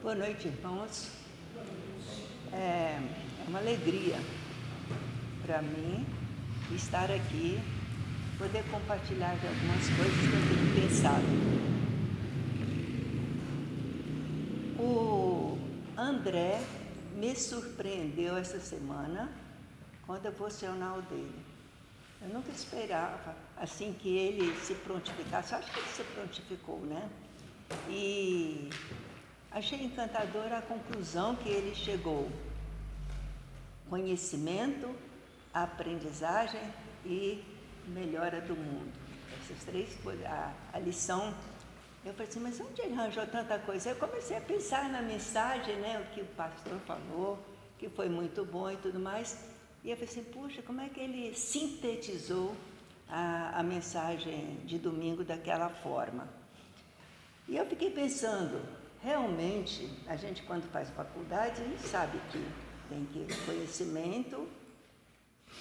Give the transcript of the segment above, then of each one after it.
Boa noite, irmãos. É uma alegria para mim estar aqui, poder compartilhar de algumas coisas que eu tenho pensado. O André me surpreendeu essa semana com o devocional dele. Eu nunca esperava, assim, que ele se prontificasse. Acho que ele se prontificou, né? E achei encantadora a conclusão que ele chegou. Conhecimento, aprendizagem e melhora do mundo. Essas três coisas, a lição. Eu falei assim, mas onde ele arranjou tanta coisa? Eu comecei a pensar na mensagem, né, o que o pastor falou, que foi muito bom e tudo mais. E eu falei assim, puxa, como é que ele sintetizou a mensagem de domingo daquela forma? E eu fiquei pensando, realmente, a gente quando faz faculdade, a gente sabe que tem que conhecimento,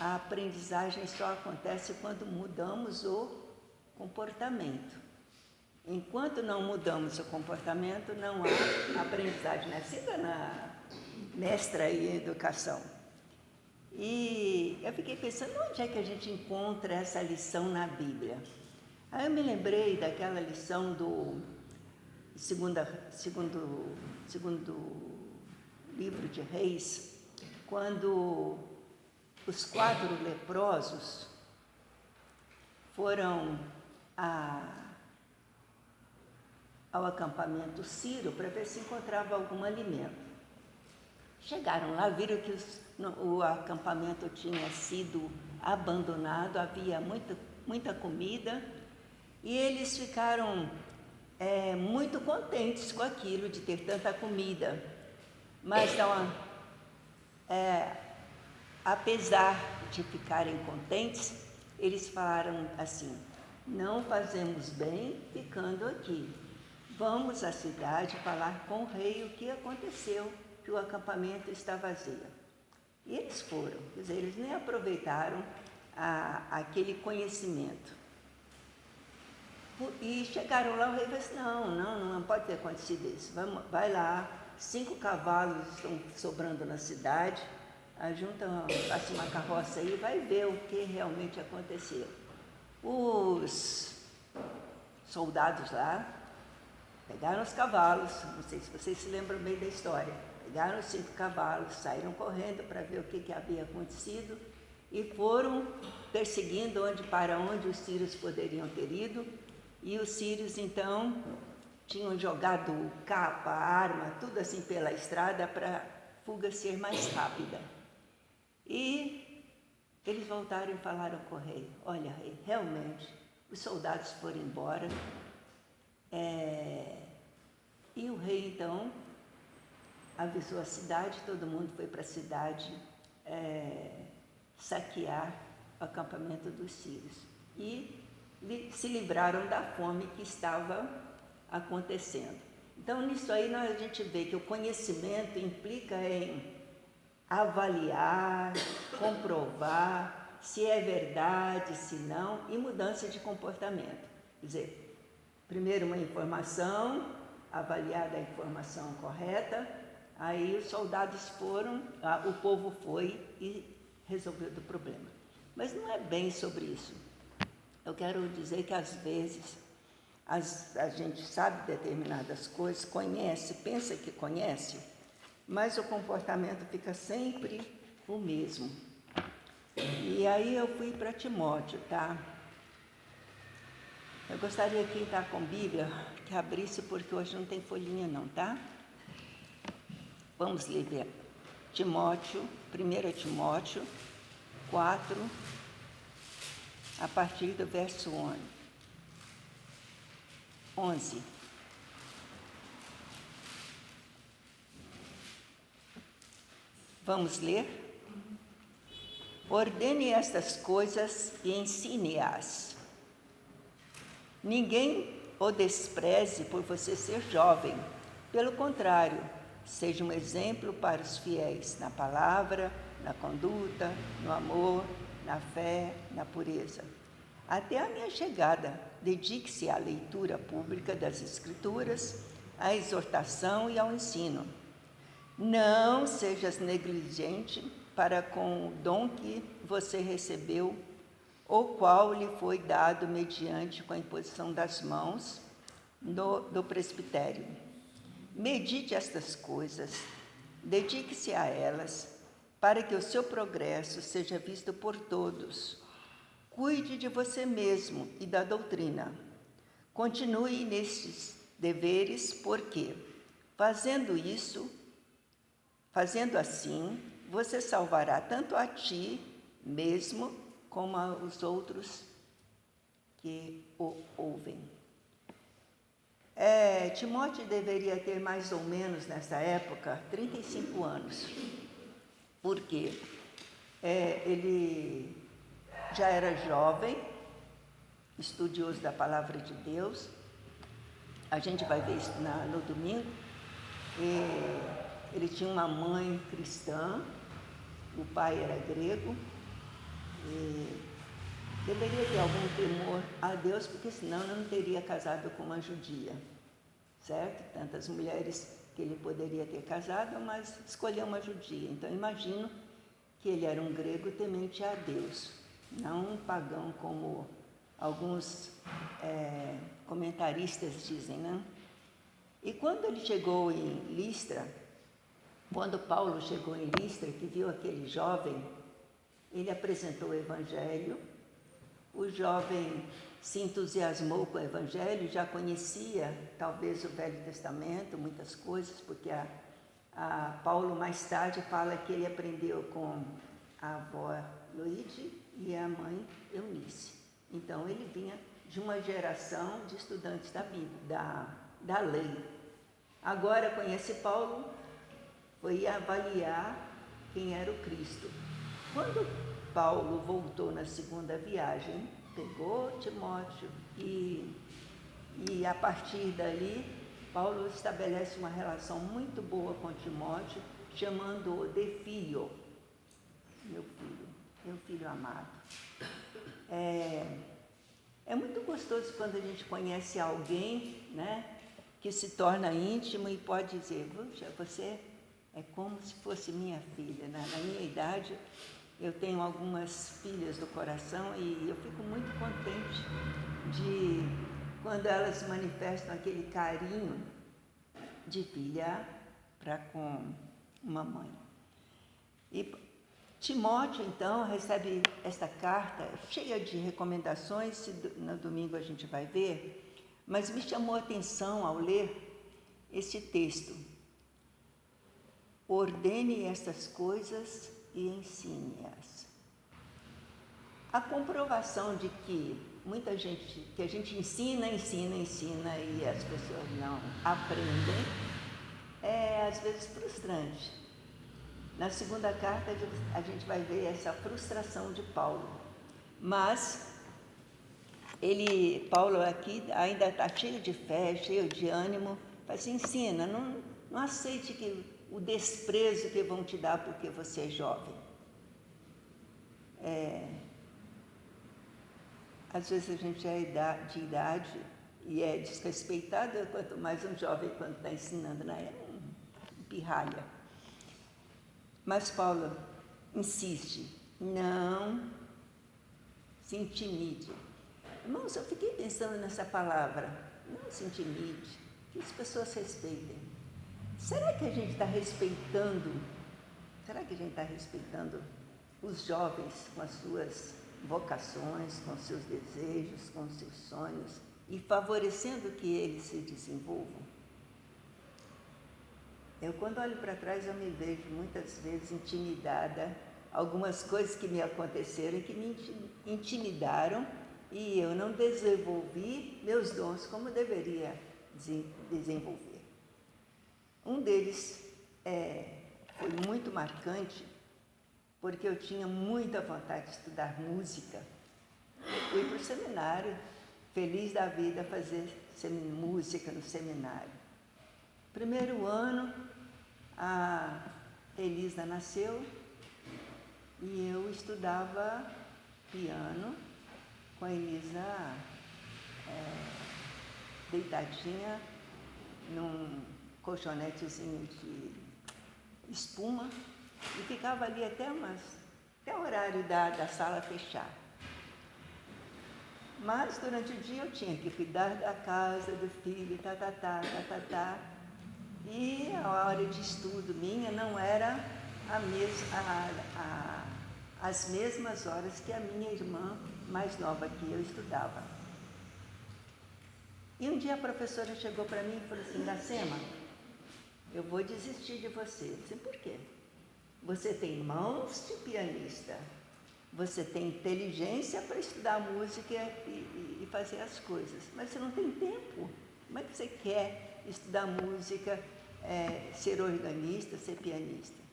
a aprendizagem só acontece quando mudamos o comportamento. Enquanto não mudamos o comportamento, não há aprendizagem. Né? Siga na mestra em educação. E eu fiquei pensando, onde é que a gente encontra essa lição na Bíblia? Aí eu me lembrei daquela lição do segundo livro de Reis, quando os 4 leprosos foram ao acampamento sírio para ver se encontrava algum alimento. Chegaram lá, viram que o acampamento tinha sido abandonado, havia muita comida, e eles ficaram muito contentes com aquilo, de ter tanta comida. Mas não, apesar de ficarem contentes, eles falaram assim, não fazemos bem ficando aqui. Vamos à cidade falar com o rei o que aconteceu, que o acampamento está vazio. E eles foram, quer dizer, eles nem aproveitaram aquele conhecimento. E chegaram lá, o rei falou assim, não pode ter acontecido isso. Vai lá, 5 cavalos estão sobrando na cidade, passa uma carroça aí e vai ver o que realmente aconteceu. Os soldados lá pegaram os cavalos, não sei se vocês se lembram bem da história, pegaram os 5 cavalos, saíram correndo para ver o que havia acontecido e foram perseguindo para onde os sírios poderiam ter ido. E os sírios, então, tinham jogado capa, arma, tudo assim pela estrada para a fuga ser mais rápida. E eles voltaram e falaram com o rei, olha, rei, realmente, os soldados foram embora. E o rei, então, avisou a cidade, todo mundo foi para a cidade saquear o acampamento dos sírios. E se livraram da fome que estava acontecendo. Então, nisso aí, a gente vê que o conhecimento implica em avaliar, comprovar se é verdade, se não, e mudança de comportamento. Quer dizer, primeiro uma informação, avaliar a informação correta, aí os soldados foram, o povo foi e resolveu o problema. Mas não é bem sobre isso. Eu quero dizer que às vezes a gente sabe determinadas coisas, conhece, pensa que conhece, mas o comportamento fica sempre o mesmo. E aí eu fui para Timóteo, tá? Eu gostaria que quem está com Bíblia, que abrisse, porque hoje não tem folhinha não, tá? Vamos ler Timóteo, 1 Timóteo 4, a partir do verso 11. Vamos ler? Ordene estas coisas e ensine-as. Ninguém o despreze por você ser jovem. Pelo contrário, seja um exemplo para os fiéis na palavra, na conduta, no amor, na fé, na pureza. Até a minha chegada, dedique-se à leitura pública das Escrituras, à exortação e ao ensino. Não sejas negligente para com o dom que você recebeu, o qual lhe foi dado mediante com a imposição das mãos do presbitério. Medite estas coisas, dedique-se a elas, para que o seu progresso seja visto por todos. Cuide de você mesmo e da doutrina. Continue nestes deveres, porque, fazendo assim, você salvará tanto a ti mesmo como aos outros que o ouvem. Timóteo deveria ter mais ou menos nessa época 35 anos, porque ele já era jovem, estudioso da palavra de Deus. A gente vai ver isso no domingo. Ele tinha uma mãe cristã, o pai era grego, e deveria ter algum temor a Deus, porque senão ele não teria casado com uma judia, certo? Tantas mulheres que ele poderia ter casado, mas escolheu uma judia. Então, imagino que ele era um grego temente a Deus, não um pagão como alguns comentaristas dizem, né? E quando ele chegou em Listra, quando Paulo chegou em Listra, que viu aquele jovem, ele apresentou o Evangelho. O jovem se entusiasmou com o Evangelho, já conhecia talvez o Velho Testamento, muitas coisas, porque a Paulo mais tarde fala que ele aprendeu com a avó Loide e a mãe Eunice. Então ele vinha de uma geração de estudantes da Bíblia, da lei. Agora conhece Paulo, foi avaliar quem era o Cristo. Quando Paulo voltou na segunda viagem, pegou Timóteo e a partir dali, Paulo estabelece uma relação muito boa com Timóteo, chamando-o de filho, meu filho amado. É muito gostoso quando a gente conhece alguém, né, que se torna íntimo e pode dizer, puxa, você é como se fosse minha filha. Na minha idade, eu tenho algumas filhas do coração e eu fico muito contente de quando elas manifestam aquele carinho de filha para com uma mãe. E Timóteo, então, recebe esta carta cheia de recomendações, no domingo a gente vai ver, mas me chamou a atenção ao ler esse texto. Ordene estas coisas e ensine-as. A comprovação de que muita gente, que a gente ensina e as pessoas não aprendem, é às vezes frustrante. Na segunda carta a gente vai ver essa frustração de Paulo, mas Paulo aqui ainda está cheio de fé, cheio de ânimo, mas ensina, não aceite o desprezo que vão te dar porque você é jovem. Às vezes a gente é de idade e é desrespeitado, quanto mais um jovem quando está ensinando, né? É um pirralha. Mas Paulo insiste, não se intimide. Irmãos, eu fiquei pensando nessa palavra, não se intimide, que as pessoas respeitem. Será que a gente está respeitando os jovens com as suas vocações, com os seus desejos, com os seus sonhos e favorecendo que eles se desenvolvam? Eu, quando olho para trás, eu me vejo muitas vezes intimidada, algumas coisas que me aconteceram e que me intimidaram e eu não desenvolvi meus dons como deveria desenvolver. Um deles foi muito marcante, porque eu tinha muita vontade de estudar música. Eu fui para o seminário, feliz da vida, fazer música no seminário. Primeiro ano, a Elisa nasceu e eu estudava piano com a Elisa deitadinha num colchonetezinho de espuma e ficava ali até o horário da sala fechar. Mas durante o dia eu tinha que cuidar da casa, do filho, e a hora de estudo minha não era as mesmas horas que a minha irmã mais nova que eu estudava. E um dia a professora chegou para mim e falou assim: Iracema, eu vou desistir de você. Eu disse: por quê? Você tem mãos de pianista, você tem inteligência para estudar música e fazer as coisas, mas você não tem tempo. Como é que você quer estudar música, ser organista, ser pianista?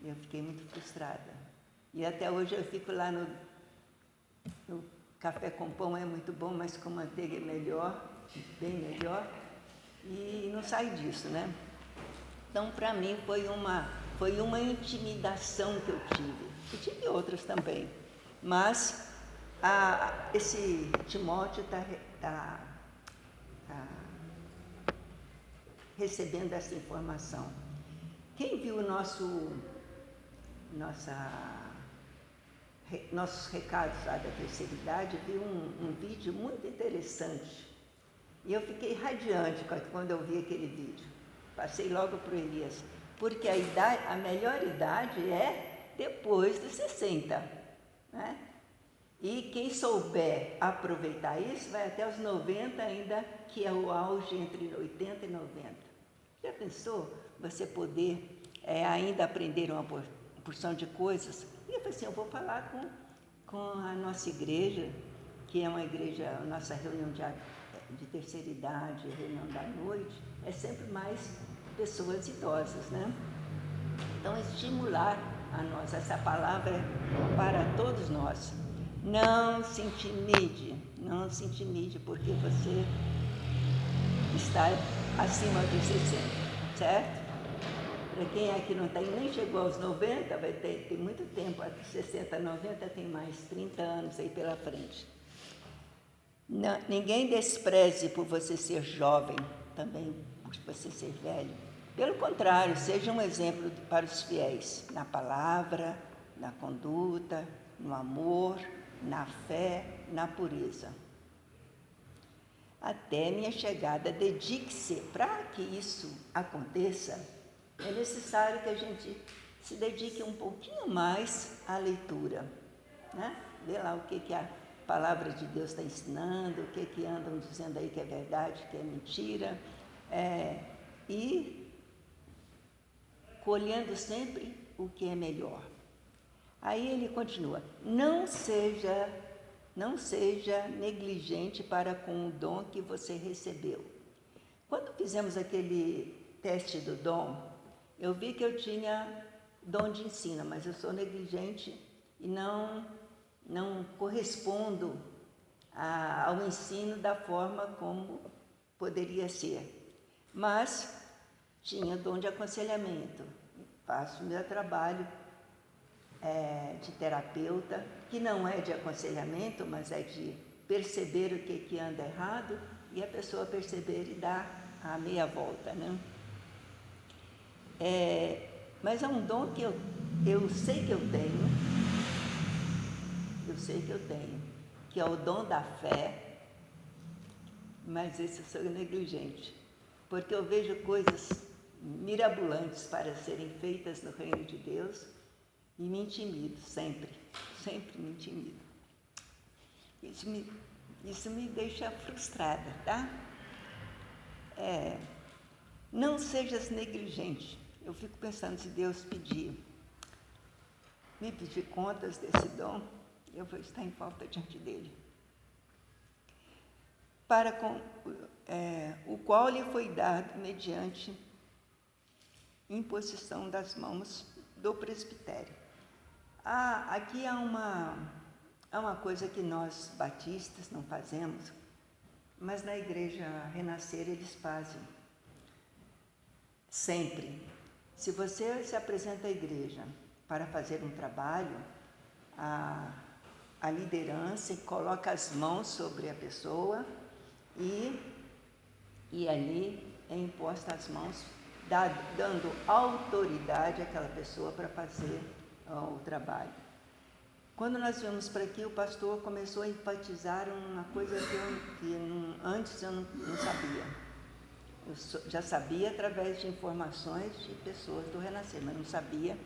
E eu fiquei muito frustrada. E até hoje eu fico lá no café com pão, é muito bom, mas com manteiga é melhor, bem melhor, e não saio disso, né? Então, para mim, foi uma intimidação que eu tive. E tive outras também. Mas esse Timóteo está recebendo essa informação. Quem viu nossos recados lá da terceira idade viu um vídeo muito interessante. E eu fiquei radiante quando eu vi aquele vídeo. Passei logo para o Elias, porque a melhor idade é depois dos 60, né? E quem souber aproveitar isso vai até os 90 ainda, que é o auge entre 80 e 90. Já pensou você poder ainda aprender uma porção de coisas? E eu falei assim, eu vou falar com a nossa igreja, que é uma igreja, a nossa reunião de terceira idade, reunião da noite, é sempre mais pessoas idosas, né? Então, estimular a nós, essa palavra é para todos nós. Não se intimide, porque você está acima dos 60, certo? Para quem aqui não nem chegou aos 90, vai ter muito tempo, de 60 a 90 tem mais 30 anos aí pela frente. Não, ninguém despreze por você ser jovem, também por você ser velho. Pelo contrário, seja um exemplo para os fiéis, na palavra, na conduta, no amor, na fé, na pureza. Até minha chegada, dedique-se. Para que isso aconteça, é necessário que a gente se dedique um pouquinho mais à leitura, né? Vê lá o que a palavra de Deus está ensinando, o que andam dizendo aí que é verdade, que é mentira, e colhendo sempre o que é melhor. Aí ele continua, não seja negligente para com o dom que você recebeu. Quando fizemos aquele teste do dom, eu vi que eu tinha dom de ensino, mas eu sou negligente e não correspondo ao ensino da forma como poderia ser. Mas tinha dom de aconselhamento, faço meu trabalho de terapeuta, que não é de aconselhamento, mas é de perceber o que anda errado e a pessoa perceber e dar a meia volta, né? Mas é um dom que eu sei que eu tenho, que é o dom da fé, mas esse eu sou negligente, porque eu vejo coisas mirabolantes para serem feitas no reino de Deus e me intimido, sempre me intimido. Isso me deixa frustrada, tá? Não sejas negligente. Eu fico pensando, se Deus me pedir contas desse dom, eu vou estar em falta diante dele. O qual lhe foi dado mediante imposição das mãos do presbitério. Aqui há uma coisa que nós batistas não fazemos, mas na igreja Renascer eles fazem. Sempre. Se você se apresenta à igreja para fazer um trabalho, a liderança coloca as mãos sobre a pessoa e ali é imposta às mãos, dando autoridade àquela pessoa para fazer o trabalho. Quando nós viemos para aqui, o pastor começou a enfatizar uma coisa que antes eu não sabia. Eu já sabia através de informações de pessoas do Renascer, mas não sabia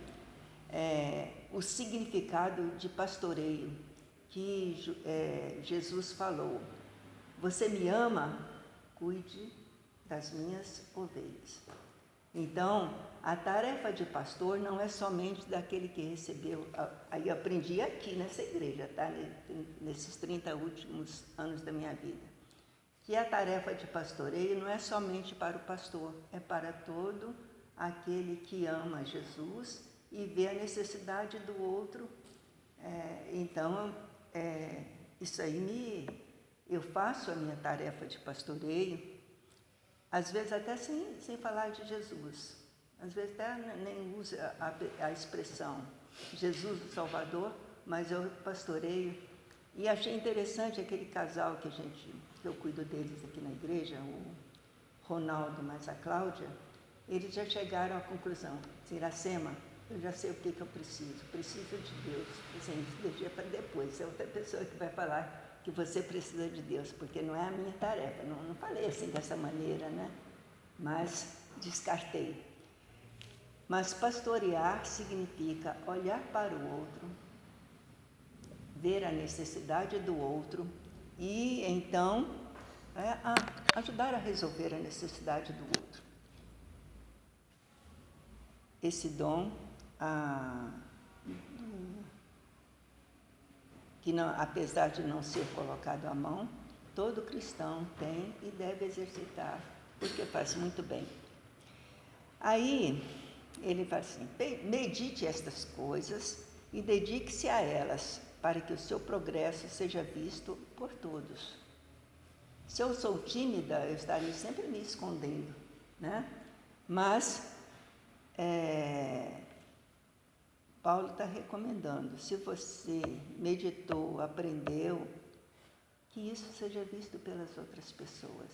o significado de pastoreio que Jesus falou. Você me ama, cuide das minhas ovelhas. Então, a tarefa de pastor não é somente daquele que recebeu. Aí eu aprendi aqui nessa igreja, tá? Nesses 30 últimos anos da minha vida. Que a tarefa de pastoreio não é somente para o pastor, é para todo aquele que ama Jesus e vê a necessidade do outro. Então, isso aí eu faço a minha tarefa de pastoreio, às vezes até sem falar de Jesus, às vezes até nem uso a expressão Jesus o Salvador, mas eu pastoreio. E achei interessante aquele casal que eu cuido deles aqui na igreja, o Ronaldo mais a Cláudia, eles já chegaram à conclusão: Iracema, eu já sei o que eu preciso de Deus. Assim, isso deixa para depois, é outra pessoa que vai falar que você precisa de Deus, porque não é a minha tarefa. Não falei assim dessa maneira, né? Mas descartei. Mas pastorear significa olhar para o outro, ver a necessidade do outro e então ajudar a resolver a necessidade do outro. Esse dom, que não, apesar de não ser colocado à mão, todo cristão tem e deve exercitar, porque faz muito bem. Aí ele fala assim: medite estas coisas e dedique-se a elas, para que o seu progresso seja visto por todos. Se eu sou tímida, eu estarei sempre me escondendo, né? Mas Paulo está recomendando, se você meditou, aprendeu, que isso seja visto pelas outras pessoas.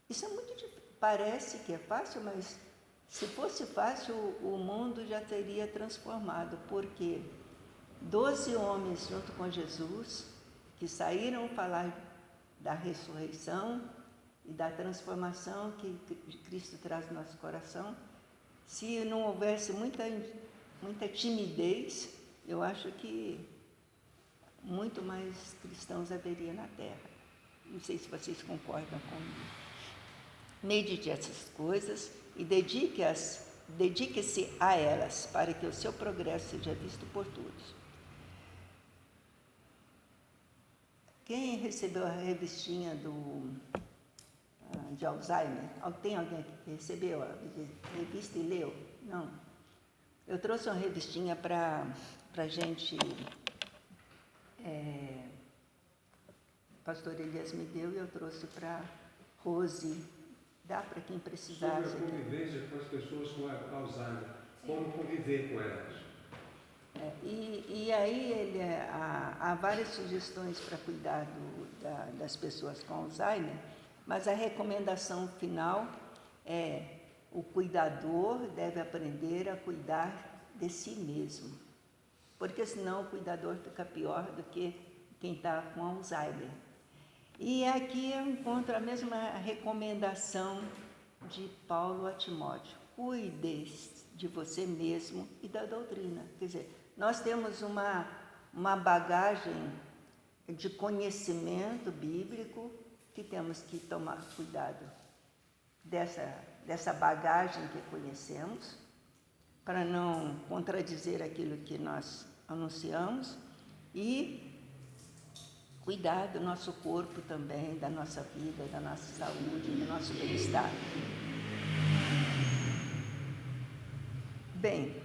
Isso é muito difícil. Parece que é fácil, mas se fosse fácil, o mundo já teria transformado, porque 12 homens junto com Jesus, que saíram falar da ressurreição e da transformação que Cristo traz no nosso coração, se não houvesse muita timidez, eu acho que muito mais cristãos haveria na Terra. Não sei se vocês concordam comigo. Medite essas coisas e dedique-se a elas, para que o seu progresso seja visto por todos. Quem recebeu a revistinha de Alzheimer? Tem alguém que recebeu a revista e leu? Não. Eu trouxe uma revistinha para a gente... pastor Elias me deu e eu trouxe para Rose. Dá para quem precisar. Sobre a convivência com as pessoas com Alzheimer. Como conviver com elas. E aí há várias sugestões para cuidar das pessoas com Alzheimer, mas a recomendação final é: o cuidador deve aprender a cuidar de si mesmo, porque senão o cuidador fica pior do que quem está com Alzheimer. E aqui eu encontro a mesma recomendação de Paulo a Timóteo: cuide de você mesmo e da doutrina. Quer dizer, nós temos uma bagagem de conhecimento bíblico que temos que tomar cuidado dessa bagagem que conhecemos, para não contradizer aquilo que nós anunciamos, e cuidar do nosso corpo também, da nossa vida, da nossa saúde, do nosso bem-estar. Bem,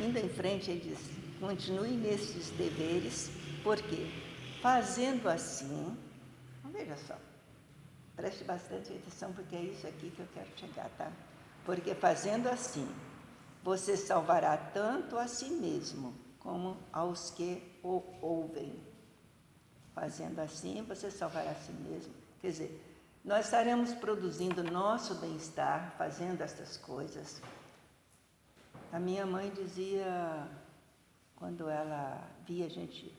indo em frente, ele diz: continue nesses deveres, porque fazendo assim, veja só, preste bastante atenção, porque é isso aqui que eu quero chegar, tá? Porque fazendo assim, você salvará tanto a si mesmo, como aos que o ouvem. Fazendo assim, você salvará a si mesmo. Quer dizer, nós estaremos produzindo nosso bem-estar, fazendo estas coisas. A minha mãe dizia, quando ela via a gente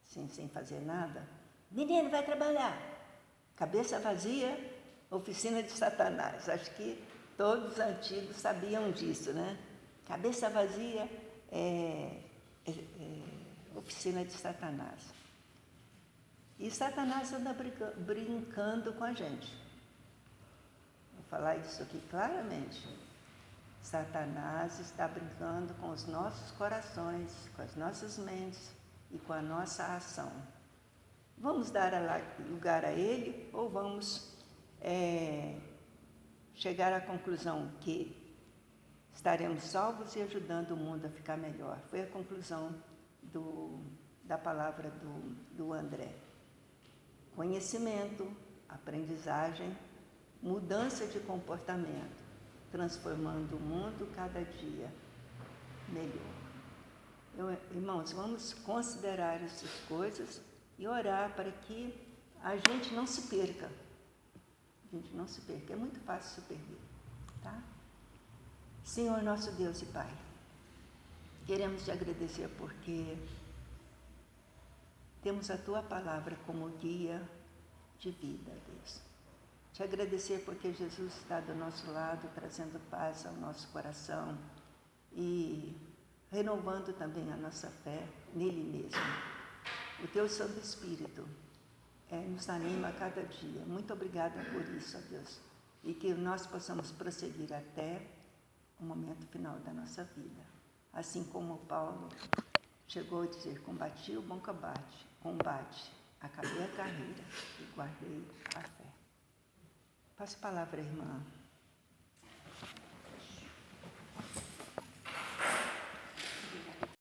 assim, sem fazer nada, menino, vai trabalhar. Cabeça vazia, oficina de Satanás. Acho que todos os antigos sabiam disso, né? Cabeça vazia oficina de Satanás. E Satanás anda brincando com a gente. Vou falar isso aqui claramente. Satanás está brincando com os nossos corações, com as nossas mentes e com a nossa ação. Vamos dar lugar a ele ou vamos chegar à conclusão que estaremos salvos e ajudando o mundo a ficar melhor? Foi a conclusão da palavra do André. Conhecimento, aprendizagem, mudança de comportamento, transformando o mundo cada dia melhor. Irmãos, vamos considerar essas coisas e orar para que a gente não se perca. A gente não se perca, é muito fácil se perder, tá? Senhor nosso Deus e Pai, queremos te agradecer porque temos a Tua palavra como guia de vida, Deus. Te agradecer porque Jesus está do nosso lado, trazendo paz ao nosso coração e renovando também a nossa fé nele mesmo. O Teu Santo Espírito nos anima a cada dia. Muito obrigada por isso, ó Deus. E que nós possamos prosseguir até o momento final da nossa vida. Assim como Paulo chegou a dizer, combati o bom combate, acabei a carreira e guardei a fé. Passe a palavra, irmã.